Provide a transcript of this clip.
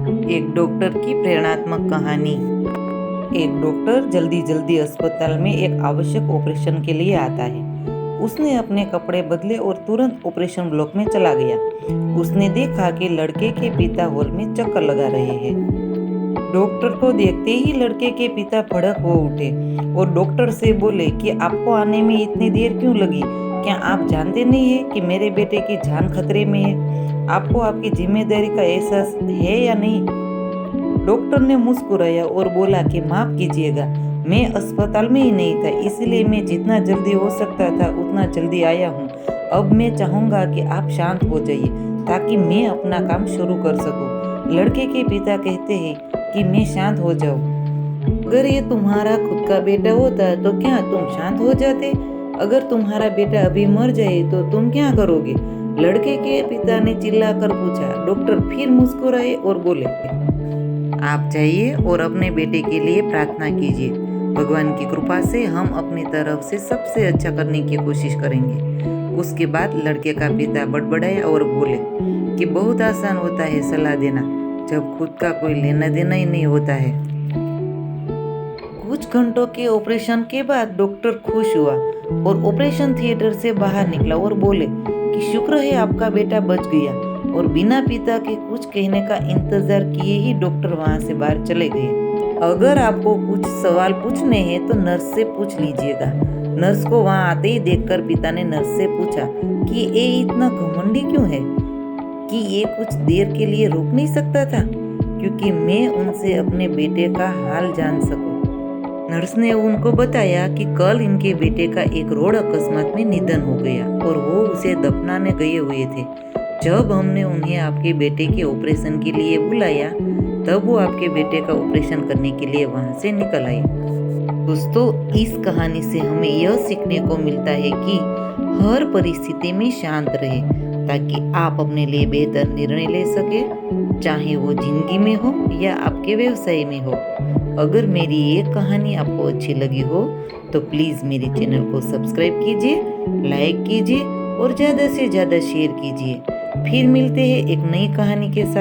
एक डॉक्टर की प्रेरणात्मक कहानी। एक डॉक्टर जल्दी जल्दी अस्पताल में एक आवश्यक ऑपरेशन के लिए आता है। उसने अपने कपड़े बदले और तुरंत ऑपरेशन ब्लॉक में चला गया। उसने देखा कि लड़के के पिता हॉल में चक्कर लगा रहे हैं। डॉक्टर को देखते ही लड़के के पिता भड़क हो उठे और डॉक्टर से बोले कि आपको आने में इतनी देर क्यों लगी? क्या आप जानते नहीं है कि मेरे बेटे की जान खतरे में है? आपको आपकी जिम्मेदारी का एहसास है या नहीं? डॉक्टर ने मुस्कुराया और बोला कि माफ कीजिएगा, मैं अस्पताल में ही नहीं था, इसलिए मैं जितना जल्दी हो सकता था उतना जल्दी आया हूँ। अब मैं चाहूँगा कि आप शांत हो जाइए ताकि मैं अपना काम शुरू कर सकूँ। लड़के के पिता कहते हैं कि मैं शांत हो जाऊँ। अगर ये तुम्हारा खुद का बेटा होता तो क्या तुम शांत हो जाते? अगर तुम्हारा बेटा अभी मर जाए तो तुम क्या करोगे? लड़के के पिता ने चिल्लाकर पूछा। डॉक्टर फिर मुस्कुराए और बोले, आप जाइए और अपने बेटे के लिए प्रार्थना कीजिए। भगवान की कृपा से हम अपनी तरफ से सबसे अच्छा करने की कोशिश करेंगे। उसके बाद लड़के का पिता बड़बड़ाया और बोले कि बहुत आसान होता है सलाह देना जब खुद का कोई लेना देना ही नहीं होता है। कुछ घंटों के ऑपरेशन के बाद डॉक्टर खुश हुआ और ऑपरेशन थिएटर से बाहर निकला और बोले कि शुक्र है आपका बेटा बच गया। और बिना पिता के कुछ कहने का इंतजार किए ही डॉक्टर वहां से बाहर चले गए। अगर आपको कुछ सवाल पूछने हैं तो नर्स से पूछ लीजिएगा। नर्स को वहां आते ही देखकर पिता ने नर्स से पूछा कि ये इतना घमंडी क्यों है कि ये कुछ देर के लिए रुक नहीं सकता था, क्योंकि मैं उनसे अपने बेटे का हाल जान सकूं। नर्स ने उनको बताया कि कल इनके बेटे का एक रोड अकस्मात में निधन हो गया और वो उसे दफनाने गए हुए थे। जब हमने उन्हें आपके बेटे के ऑपरेशन के लिए बुलाया तब वो आपके बेटे का ऑपरेशन करने के लिए वहां से निकल आए। दोस्तों, इस कहानी से हमें यह सीखने को मिलता है कि हर परिस्थिति में शांत रहे ताकि आप अपने लिए बेहतर निर्णय ले सके, चाहे वो जिंदगी में हो या आपके व्यवसाय में हो। अगर मेरी ये कहानी आपको अच्छी लगी हो तो प्लीज़ मेरे चैनल को सब्सक्राइब कीजिए, लाइक कीजिए और ज़्यादा से ज़्यादा शेयर कीजिए। फिर मिलते हैं एक नई कहानी के साथ।